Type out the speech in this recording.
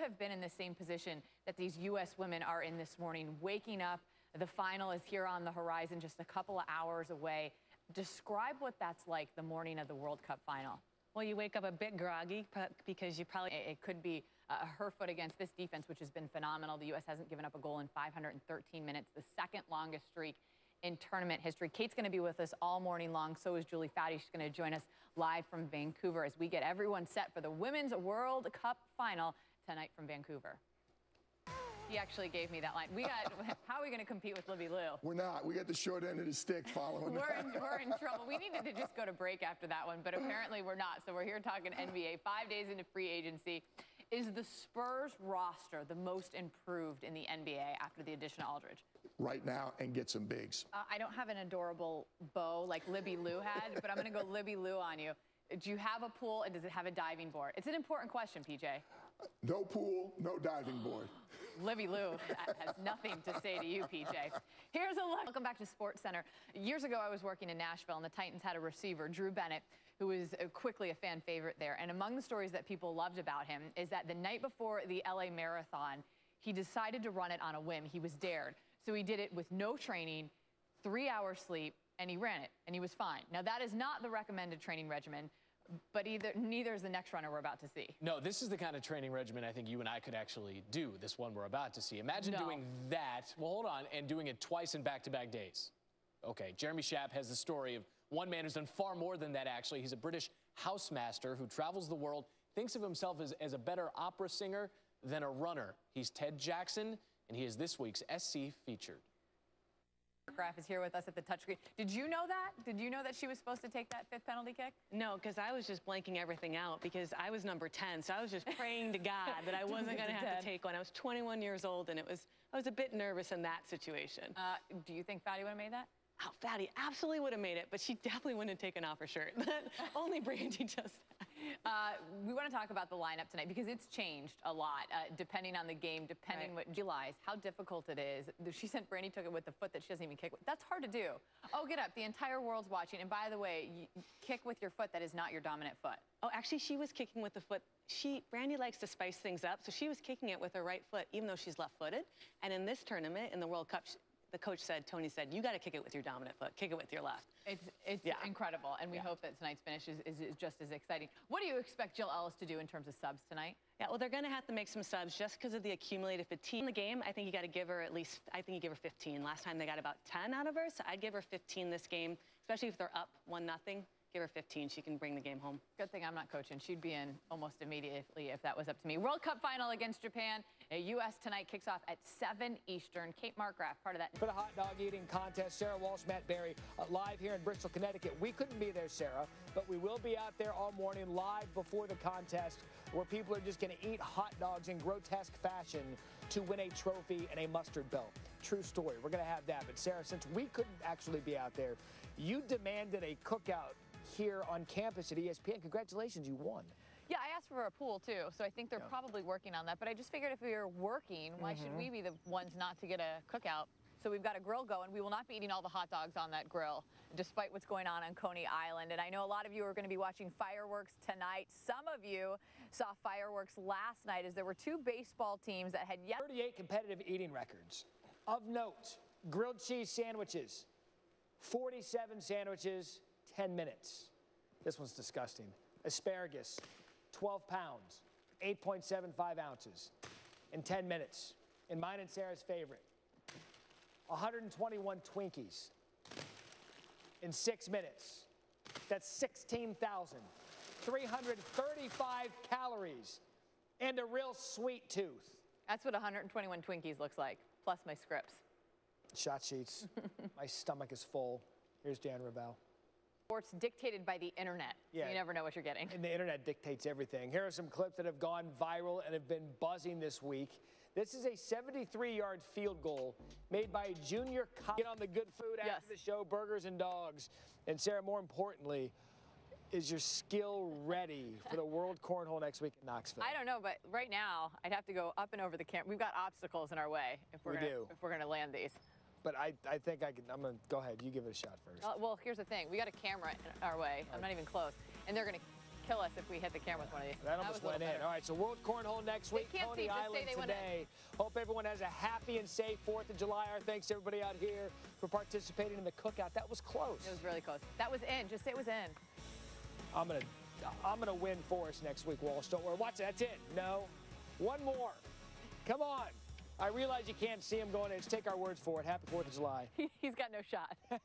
have been in the same position that these U.S. women are in this morning, waking up. The final is here on the horizon, just a couple of hours away. Describe what that's like the morning of the World Cup final. Well, you wake up a bit groggy because you probably... It could be her foot against this defense, which has been phenomenal. The U.S. hasn't given up a goal in 513 minutes, the second longest streak in tournament history. Kate's going to be with us all morning long. So is Julie Faddy. She's going to join us live from Vancouver as we get everyone set for the Women's World Cup final tonight from Vancouver. He actually gave me that line. How are we going to compete with Libby Lou? We're not. We got the short end of the stick following we're in trouble. We needed to just go to break after that one, but apparently we're not. So we're here talking NBA 5 days into free agency. Is the Spurs roster the most improved in the NBA after the addition of Aldridge? Right now, and get some bigs. I don't have an adorable bow like Libby Lou had, but I'm going to go Libby Lou on you. Do you have a pool, and does it have a diving board? It's an important question, PJ. No pool, no diving board. Libby Lou has nothing to say to you, PJ. Here's a look. Welcome back to Sportscenter. Years ago, I was working in Nashville, and the Titans had a receiver, Drew Bennett, who was quickly a fan favorite there. And among the stories that people loved about him is that the night before the LA Marathon, he decided to run it on a whim. He was dared. So he did it with no training, 3 hours sleep, and he ran it, and he was fine. Now, that is not the recommended training regimen, but neither is the next runner we're about to see. No, this is the kind of training regimen I think you and I could actually do, this one we're about to see. Imagine doing that, well, hold on, and doing it twice in back-to-back days. Okay, Jeremy Schaap has the story of one man who's done far more than that, actually. He's a British housemaster who travels the world, thinks of himself as a better opera singer than a runner. He's Ted Jackson, and he is this week's SC Featured. Graf is here with us at the touchscreen. Did you know that? Did you know that she was supposed to take that 5th penalty kick? No, because I was just blanking everything out because I was number 10, so I was just praying to God that I wasn't going to have to take one. I was 21 years old, and I was a bit nervous in that situation. Do you think Faddy would have made that? Oh, Faddy absolutely would have made it, but she definitely wouldn't have taken off her shirt. Only Brandy does that. We want to talk about the lineup tonight because it's changed a lot, depending on the game, depending what realize how difficult it is. She said Brandy took it with the foot that she doesn't even kick with. That's hard to do. Oh, get up. The entire world's watching. And by the way, you kick with your foot that is not your dominant foot. Oh, actually, she was kicking with the foot. Brandy likes to spice things up, so she was kicking it with her right foot, even though she's left-footed. And in this tournament, in the World Cup, the coach said, Tony said, you got to kick it with your dominant foot. Kick it with your left. It's incredible, and we hope that tonight's finish is just as exciting. What do you expect Jill Ellis to do in terms of subs tonight? Yeah, well, they're going to have to make some subs just because of the accumulated fatigue. In the game, I think you got to give her at least, I think you give her 15. Last time they got about 10 out of her, so I'd give her 15 this game, especially if they're up 1-0. Give her 15. She can bring the game home. Good thing I'm not coaching. She'd be in almost immediately if that was up to me. World Cup final against Japan. U.S. tonight kicks off at 7 Eastern. Kate Markgraf, part of that. For the hot dog eating contest, Sara Walsh, Matt Berry, live here in Bristol, Connecticut. We couldn't be there, Sara, but we will be out there all morning live before the contest where people are just going to eat hot dogs in grotesque fashion to win a trophy and a mustard belt. True story. We're going to have that. But, Sara, since we couldn't actually be out there, you demanded a cookout here on campus at ESPN. Congratulations, you won. Yeah, I asked for a pool, too, so I think they're probably working on that. But I just figured if we were working, why should we be the ones not to get a cookout? So we've got a grill going. We will not be eating all the hot dogs on that grill, despite what's going on Coney Island. And I know a lot of you are going to be watching fireworks tonight. Some of you saw fireworks last night as there were 2 baseball teams that had 38 competitive eating records. Of note, grilled cheese sandwiches, 47 sandwiches, 10 minutes. This one's disgusting. Asparagus, 12 pounds, 8.75 ounces in 10 minutes. And mine and Sarah's favorite, 121 Twinkies in 6 minutes. That's 16,335 calories and a real sweet tooth. That's what 121 Twinkies looks like, plus my scripts. Shot sheets. My stomach is full. Here's Dan Ravel. Sports dictated by the internet. Yeah. You never know what you're getting. And the internet dictates everything. Here are some clips that have gone viral and have been buzzing this week. This is a 73-yard field goal made by a junior cop. Get on the good food after the show, burgers and dogs. And Sara, more importantly, is your skill ready for the World Cornhole next week in Knoxville? I don't know, but right now I'd have to go up and over the camp. We've got obstacles in our way if we're gonna land these. But I think I can. I'm going to go ahead. You give it a shot first. Well, here's the thing. We got a camera in our way. I'm not even close. And they're going to kill us if we hit the camera with one of these. That almost went in. All right, so World Cornhole next week, can't Coney see, just say Island they went today. Hope everyone has a happy and safe 4th of July. Our thanks to everybody out here for participating in the cookout. That was close. It was really close. That was in. Just say it was in. I'm gonna win for us next week, Walsh. Don't worry. Watch it. That's it. No. One more. Come on. I realize you can't see him going in. Just take our words for it. Happy 4th of July. He's got no shot.